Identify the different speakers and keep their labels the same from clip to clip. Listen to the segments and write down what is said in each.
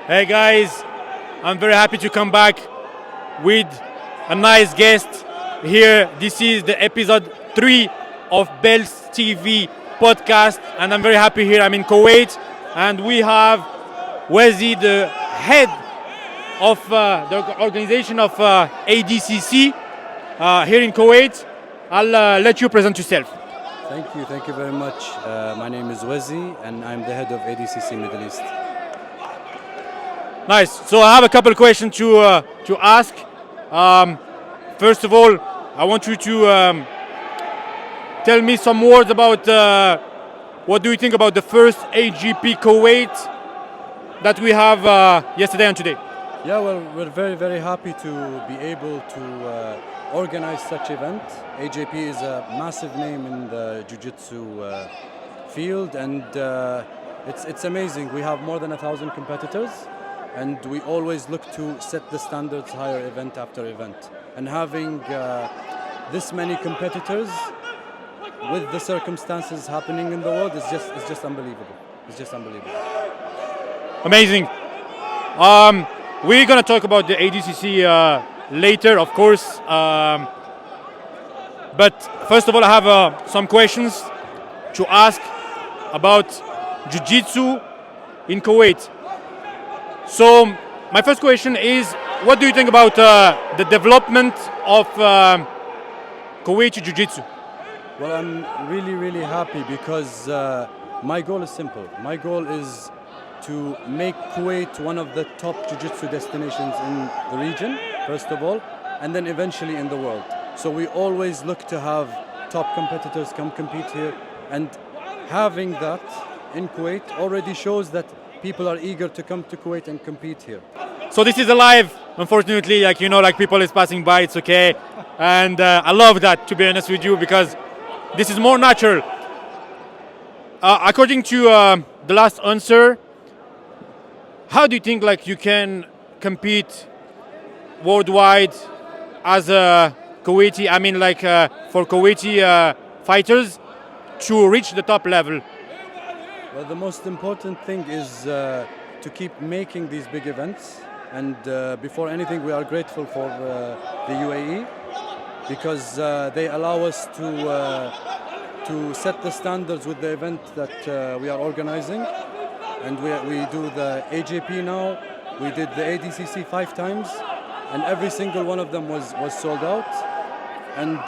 Speaker 1: Hey guys, I'm very happy to come back with a nice guest here. This is the episode 3 of Bells TV podcast, and I'm very happy here. I'm in Kuwait, and we have Wezi, the head of the organization of ADCC here in Kuwait. I'll let you present yourself.
Speaker 2: Thank you very much. My name is Wezi, and I'm the head of ADCC Middle East.
Speaker 1: Nice. So I have a couple of questions to ask. First of all, I want you to tell me some words about what do you think about the first AJP Kuwait that we have yesterday and today.
Speaker 2: Yeah, well, we're very happy to be able to organize such event. AJP is a massive name in the jiu-jitsu field, and it's amazing. We have more than 1,000 competitors, and we always look to set the standards higher event after event. And having this many competitors with the circumstances happening in the world is just unbelievable. It's just unbelievable.
Speaker 1: Amazing. We're gonna talk about the ADCC later, of course. But first of all, I have some questions to ask about Jiu-Jitsu in Kuwait. So my first question is, what do you think about the development of Kuwaiti Jiu-Jitsu?
Speaker 2: Well, I'm really happy because my goal is simple. My goal is to make Kuwait one of the top jiu-jitsu destinations in the region, first of all, and then eventually in the world. So we always look to have top competitors come compete here, and having that in Kuwait already shows that people are eager to come to Kuwait and compete here.
Speaker 1: So this is alive, unfortunately, like people is passing by, it's okay. And I love that, to be honest with you, because this is more natural. According to the last answer, how do you think you can compete worldwide as a Kuwaiti, for Kuwaiti fighters to reach the top level?
Speaker 2: Well, the most important thing is to keep making these big events. And before anything, we are grateful for the UAE because they allow us to set the standards with the event that we are organizing. And we do the AJP now. We did the ADCC 5 times, and every single one of them was sold out. And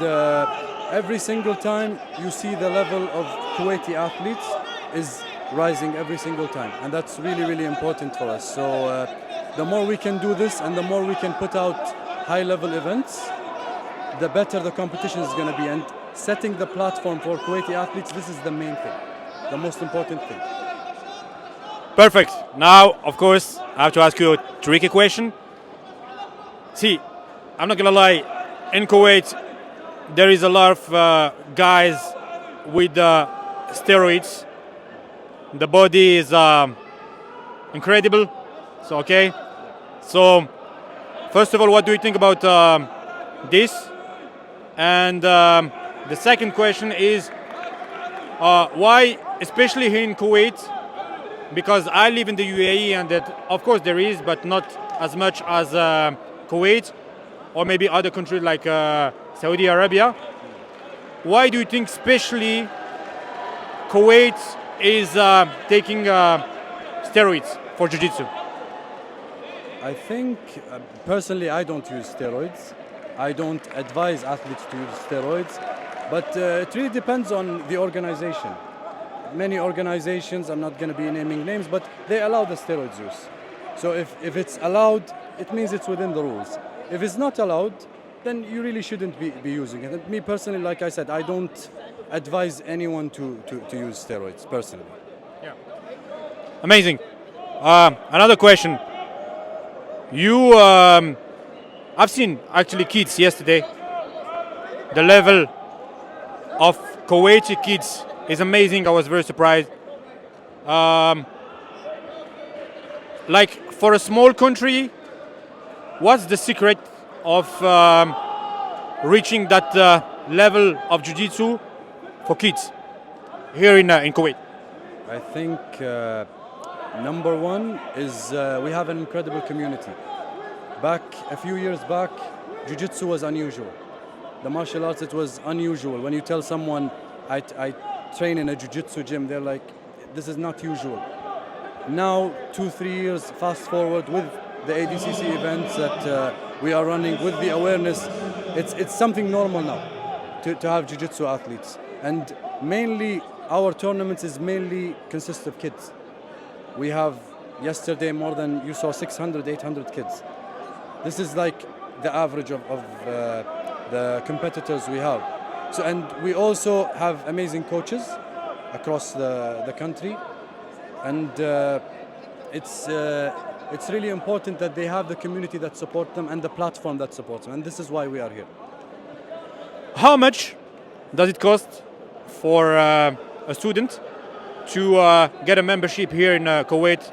Speaker 2: every single time you see the level of Kuwaiti athletes is rising every single time, and that's really important for us. So the more we can do this and the more we can put out high-level events, the better the competition is going to be. And setting the platform for Kuwaiti athletes, this is the main thing, the most important thing.
Speaker 1: Perfect. Now, of course, I have to ask you a tricky question. See, I'm not gonna lie, in Kuwait, there is a lot of guys with steroids. The body is incredible. So, okay. So, first of all, what do you think about this? And the second question is, why, especially here in Kuwait, because I live in the UAE, and that, of course, there is, but not as much as Kuwait or maybe other countries like Saudi Arabia. Why do you think especially Kuwait is taking steroids for jiu-jitsu?
Speaker 2: I think, personally, I don't use steroids. I don't advise athletes to use steroids, but it really depends on the organization. Many organizations, I'm not going to be naming names, but they allow the steroids use. So if it's allowed, it means it's within the rules. If it's not allowed, then you really shouldn't be using it. And me personally, like I said, I don't advise anyone to use steroids, personally.
Speaker 1: Yeah. Amazing. Another question. I've seen actually kids yesterday. The level of Kuwaiti kids is amazing. I was very surprised. For a small country, what's the secret of reaching that level of jiu-jitsu for kids here in Kuwait?
Speaker 2: I think Number one is we have an incredible community. A few years back, Jiu-Jitsu was unusual. The martial arts, it was unusual. When you tell someone, I train in a Jiu-Jitsu gym, they're like, this is not usual. Now, 2-3 years fast forward with the ADCC events that we are running, with the awareness, it's something normal now to have Jiu-Jitsu athletes. And mainly, our tournaments consist of kids. We have yesterday more than, you saw, 600, 800 kids. This is like the average of the competitors we have. So, and we also have amazing coaches across the country. And it's really important that they have the community that support them and the platform that supports them. And this is why we are here.
Speaker 1: How much does it cost for a student to get a membership here in Kuwait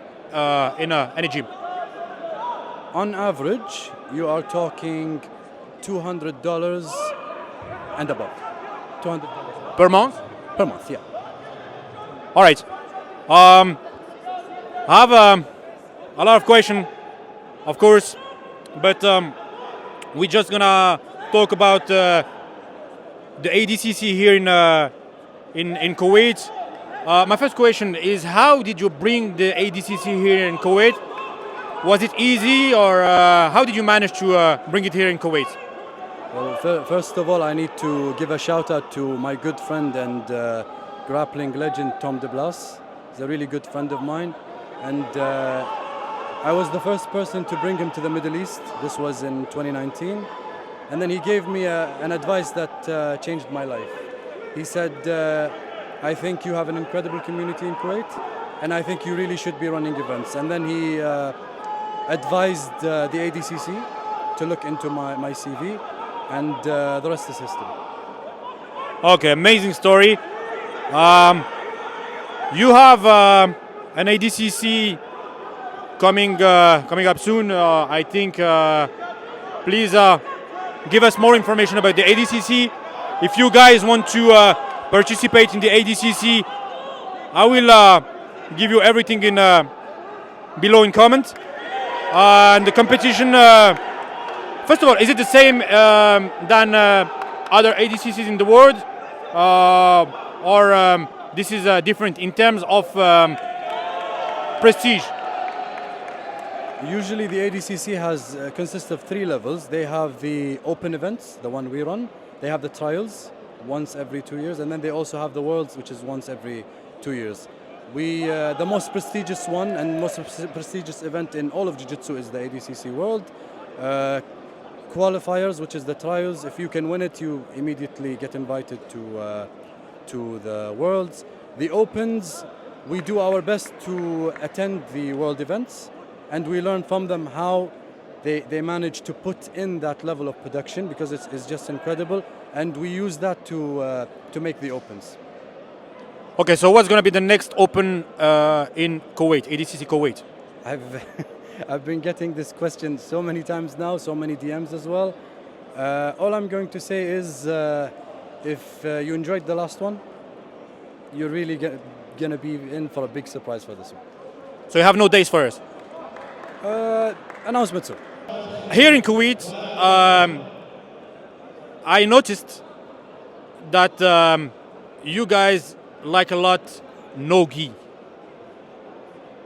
Speaker 1: in any gym?
Speaker 2: On average, you are talking $200 and above. $200
Speaker 1: Per month?
Speaker 2: per month, yeah.
Speaker 1: All right. I have a lot of questions, of course, but we're just gonna talk about the ADCC here in Kuwait. My first question is, how did you bring the ADCC here in Kuwait? Was it easy, or how did you manage to bring it here in Kuwait?
Speaker 2: Well, first of all, I need to give a shout out to my good friend and grappling legend, Tom de Blas. He's a really good friend of mine. And I was the first person to bring him to the Middle East. This was in 2019. And then he gave me an advice that changed my life. He said, I think you have an incredible community in Kuwait, and I think you really should be running events. And then he advised the ADCC to look into my CV, and the rest is history.
Speaker 1: Okay, amazing story. You have an ADCC coming up soon. I think. Please give us more information about the ADCC. If you guys want to participate in the ADCC, I will give you everything in below in comment. And the competition. First of all, is it the same than other ADCCs in the world, or this is different in terms of prestige?
Speaker 2: Usually the ADCC consists of 3 levels. They have the open events, the one we run. They have the trials once every 2 years, and then they also have the Worlds, which is once every 2 years. The most prestigious one and most prestigious event in all of Jiu-Jitsu is the ADCC World. Qualifiers, which is the trials. If you can win it, you immediately get invited to the Worlds. The Opens, we do our best to attend the World events, and we learn from them how they manage to put in that level of production, because it's just incredible, and we use that to make the Opens.
Speaker 1: Okay, so what's going to be the next Open in Kuwait, ADCC Kuwait?
Speaker 2: I've been getting this question so many times now, so many DMs as well. All I'm going to say is, if you enjoyed the last one, you're really gonna be in for a big surprise for this one.
Speaker 1: So you have no dates for us?
Speaker 2: Announcement soon.
Speaker 1: Here in Kuwait, I noticed that you guys like a lot no gi.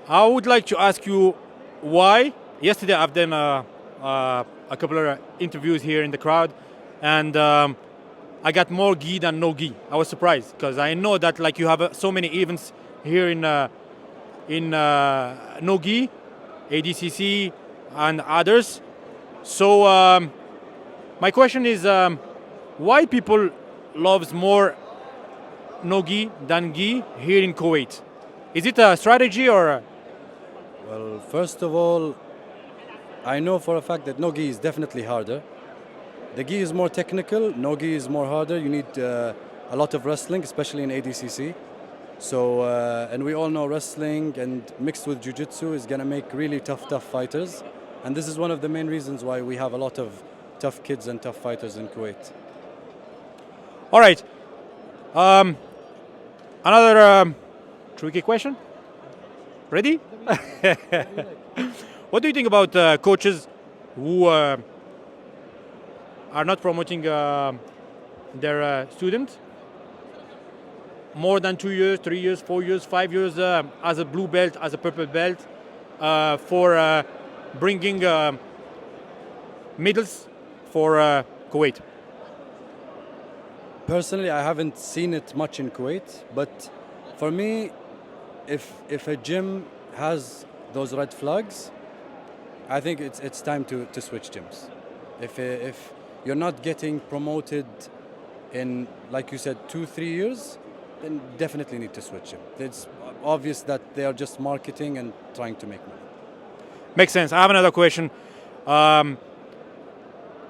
Speaker 1: I would like to ask you why. Yesterday I've done a couple of interviews here in the crowd, and I got more gi than no gi. I was surprised, because I know that like you have so many events here in no gi, ADCC and others. So my question is, why people loves more no gi than gi here in Kuwait? Is it a strategy or?
Speaker 2: Well, first of all, I know for a fact that no gi is definitely harder. The gi is more technical, no gi is more harder. You need a lot of wrestling, especially in ADCC. So, and we all know wrestling and mixed with jiu-jitsu is gonna make really tough fighters. And this is one of the main reasons why we have a lot of tough kids and tough fighters in Kuwait.
Speaker 1: All right. Another tricky question. Ready? What do you think about coaches who are not promoting their students more than 2 years, 3 years, 4 years, 5 years as a blue belt, as a purple belt, for bringing medals for Kuwait?
Speaker 2: Personally, I haven't seen it much in Kuwait, but for me, if a gym has those red flags, I think it's time to switch gyms. If you're not getting promoted in, like you said, 2-3 years, then definitely need to switch gym. It's obvious that they are just marketing and trying to make money.
Speaker 1: Makes sense. I have another question.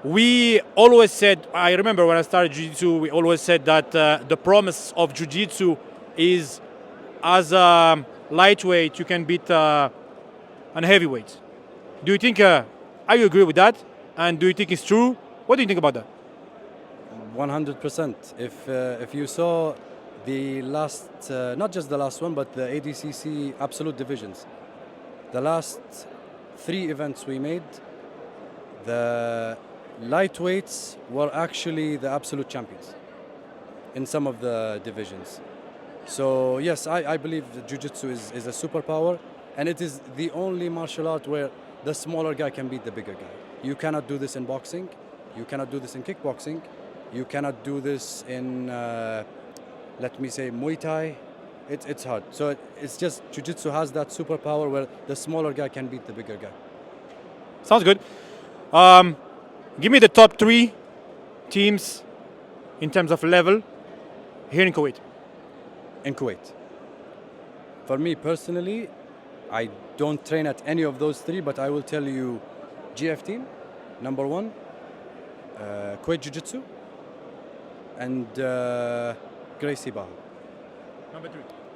Speaker 1: We always said, I remember when I started Jiu-Jitsu, we always said that the promise of Jiu-Jitsu is as a lightweight, you can beat an heavyweight. Do you think, are you agree with that? And do you think it's true? What do you think about that?
Speaker 2: 100%. If you saw the last, not just the last one, but the ADCC absolute divisions, the last 3 events we made, the lightweights were actually the absolute champions in some of the divisions. So yes, I believe that Jiu-Jitsu is a superpower, and it is the only martial art where the smaller guy can beat the bigger guy. You cannot do this in boxing, you cannot do this in kickboxing, you cannot do this in, let me say, Muay Thai. It's hard. So it's just Jiu-Jitsu has that superpower where the smaller guy can beat the bigger guy.
Speaker 1: Sounds good. Give me the top 3 teams in terms of level here in Kuwait.
Speaker 2: In Kuwait. For me personally, I don't train at any of those 3, but I will tell you GF team, number 1, Kuwait Jiu-Jitsu, and Gracie Baha.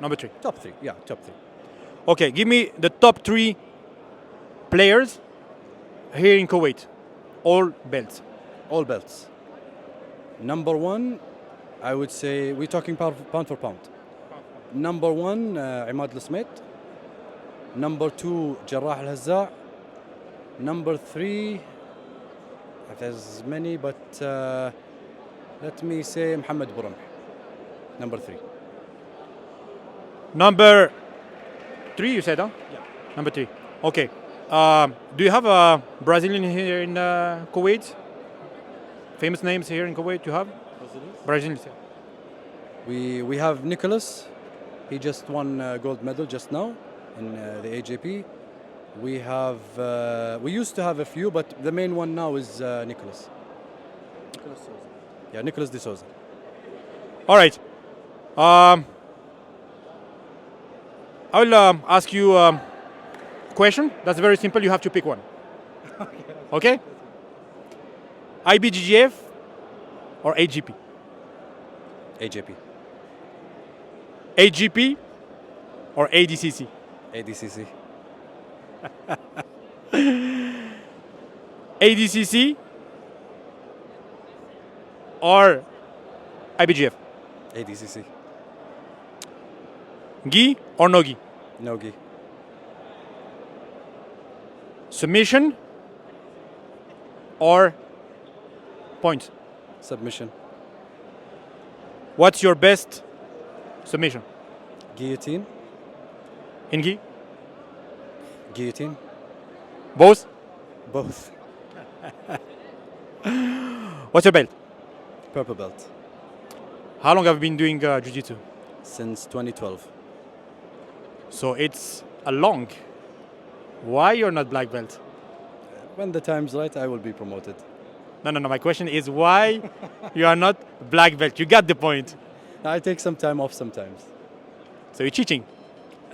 Speaker 1: Number 3.
Speaker 2: Top 3, yeah, top 3.
Speaker 1: Okay, give me the top 3 players here in Kuwait. All belts.
Speaker 2: All belts. Number 1, I would say, we're talking pound for pound. Number 1, Imad Lasmet. Number 2, Jarrah Al-Hazza. Number 3, there's many, but let me say Mohammed Buram. Number 3.
Speaker 1: Number 3, you said, huh?
Speaker 2: Yeah.
Speaker 1: Number 3. Okay. Do you have a Brazilian here in Kuwait? Famous names here in Kuwait you have? Brazilians.
Speaker 2: We have Nicholas. He just won gold medal just now in the AJP. We have we used to have a few, but the main one now is Nicholas. Nicholas Souza. Yeah, Nicholas de Souza.
Speaker 1: All right. I will ask you a question. That's very simple. You have to pick one. Okay? Ibjjf or AJP?
Speaker 2: AJP.
Speaker 1: AJP or ADCC?
Speaker 2: ADCC.
Speaker 1: ADCC or Ibjjf?
Speaker 2: ADCC.
Speaker 1: Gi or no gi?
Speaker 2: No gi.
Speaker 1: Submission or points?
Speaker 2: Submission.
Speaker 1: What's your best submission?
Speaker 2: Guillotine.
Speaker 1: In gi?
Speaker 2: Guillotine.
Speaker 1: Both?
Speaker 2: Both.
Speaker 1: What's your belt?
Speaker 2: Purple belt.
Speaker 1: How long have you been doing jiu-jitsu?
Speaker 2: Since 2012.
Speaker 1: So it's a long. Why you're not black belt?
Speaker 2: When the time's right, I will be promoted.
Speaker 1: No. My question is why you are not black belt? You got the point.
Speaker 2: I take some time off sometimes.
Speaker 1: So you're cheating.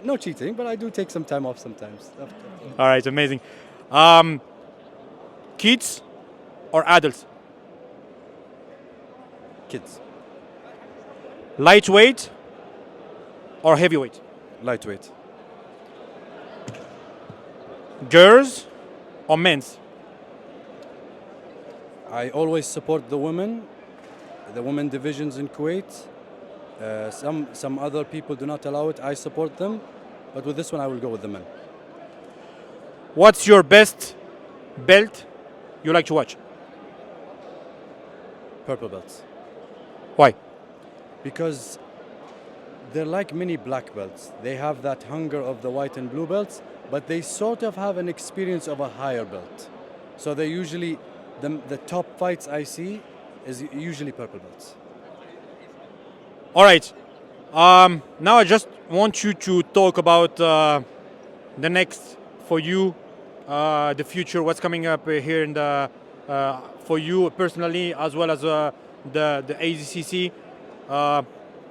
Speaker 2: No cheating, but I do take some time off sometimes.
Speaker 1: All right, amazing. Kids or adults?
Speaker 2: Kids.
Speaker 1: Lightweight or heavyweight?
Speaker 2: Lightweight.
Speaker 1: Girls or men's?
Speaker 2: I always support the women divisions in Kuwait. Some other people do not allow it. I support them. But with this one, I will go with the men.
Speaker 1: What's your best belt you like to watch?
Speaker 2: Purple belts.
Speaker 1: Why?
Speaker 2: Because they're like mini black belts. They have that hunger of the white and blue belts, but they sort of have an experience of a higher belt. So they usually, the top fights I see is usually purple belts.
Speaker 1: All right. Now I just want you to talk about the next for you, the future, what's coming up here in the for you personally, as well as the AJC.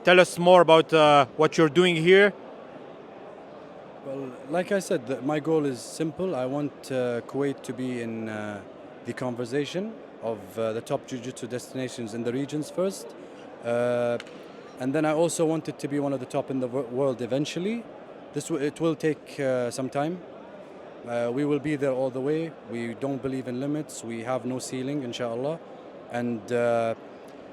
Speaker 1: Tell us more about what you're doing here.
Speaker 2: Well, like I said, my goal is simple. I want Kuwait to be in the conversation of the top jiu-jitsu destinations in the regions first. And then I also want it to be one of the top in the world eventually. It will take some time. We will be there all the way. We don't believe in limits. We have no ceiling, inshallah. And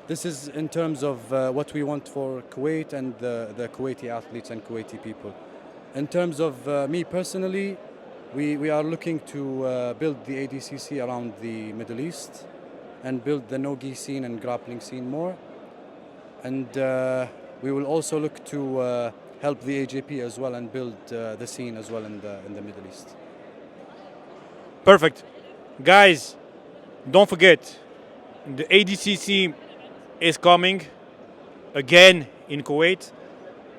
Speaker 2: this is in terms of what we want for Kuwait and the Kuwaiti athletes and Kuwaiti people. In terms of me personally, we are looking to build the ADCC around the Middle East and build the no-gi scene and grappling scene more. And we will also look to help the AJP as well and build the scene as well in the Middle East.
Speaker 1: Perfect. Guys, don't forget, the ADCC is coming again in Kuwait.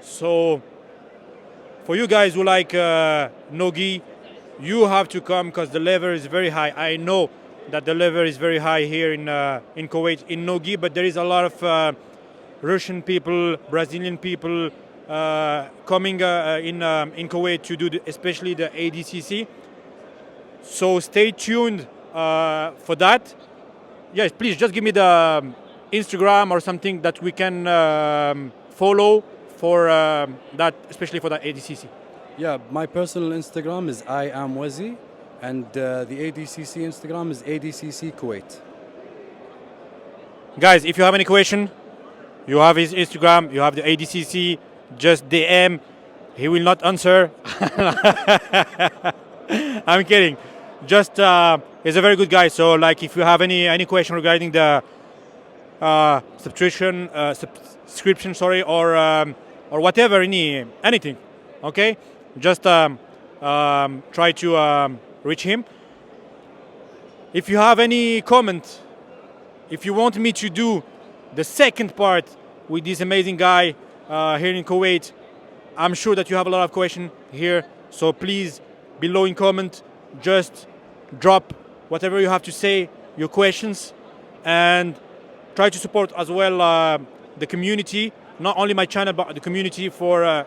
Speaker 1: So for you guys who like no-gi, you have to come because the level is very high. I know that the level is very high here in Kuwait in no-gi, but there is a lot of Russian people, Brazilian people coming in Kuwait to do especially the ADCC. So stay tuned for that. Yes, please just give me the Instagram or something that we can follow for that, especially for that ADCC.
Speaker 2: Yeah, my personal Instagram is IamWazi, and the ADCC Instagram is ADCC Kuwait.
Speaker 1: Guys, if you have any question, you have his Instagram, you have the ADCC, just DM. He will not answer. I'm kidding. Just he's a very good guy. So like, if you have any question regarding the subscription, or whatever, anything, okay, just try to reach him. If you have any comment, if you want me to do the second part with this amazing guy here in Kuwait, I'm sure that you have a lot of questions here. So please, below in comment, just drop whatever you have to say, your questions, and try to support as well the community, not only my channel, but the community for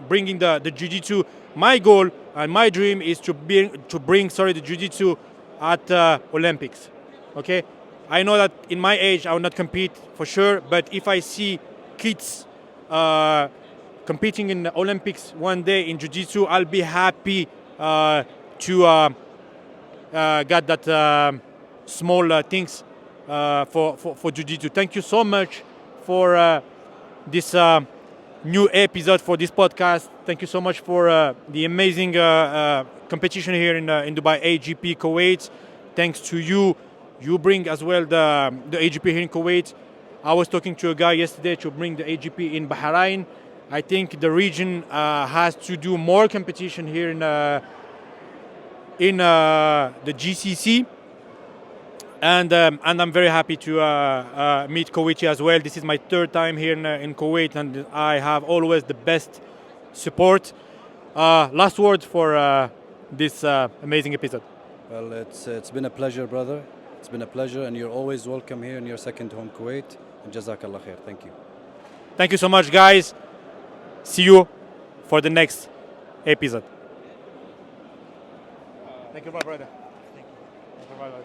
Speaker 1: bringing the jiu-jitsu. My goal and my dream is to bring the jiu-jitsu at Olympics. Okay, I know that in my age I will not compete for sure, but if I see kids competing in the Olympics one day in jiu-jitsu, I'll be happy to get that small things for jiu-jitsu. Thank you so much for this new episode for this podcast. Thank you so much for the amazing competition here in Dubai, AJP Kuwait. Thanks to you. You bring as well the AJP here in Kuwait. I was talking to a guy yesterday to bring the AJP in Bahrain. I think the region has to do more competition here in the GCC. And I'm very happy to meet Kuwaiti as well. This is my third time here in Kuwait, and I have always the best support. Last words for this amazing episode.
Speaker 2: Well, it's been a pleasure, brother. It's been a pleasure, and you're always welcome here in your second home, Kuwait. And Jazakallah khair. Thank you.
Speaker 1: Thank you so much, guys. See you for the next episode. Thank you, my brother. Thank you, my brother.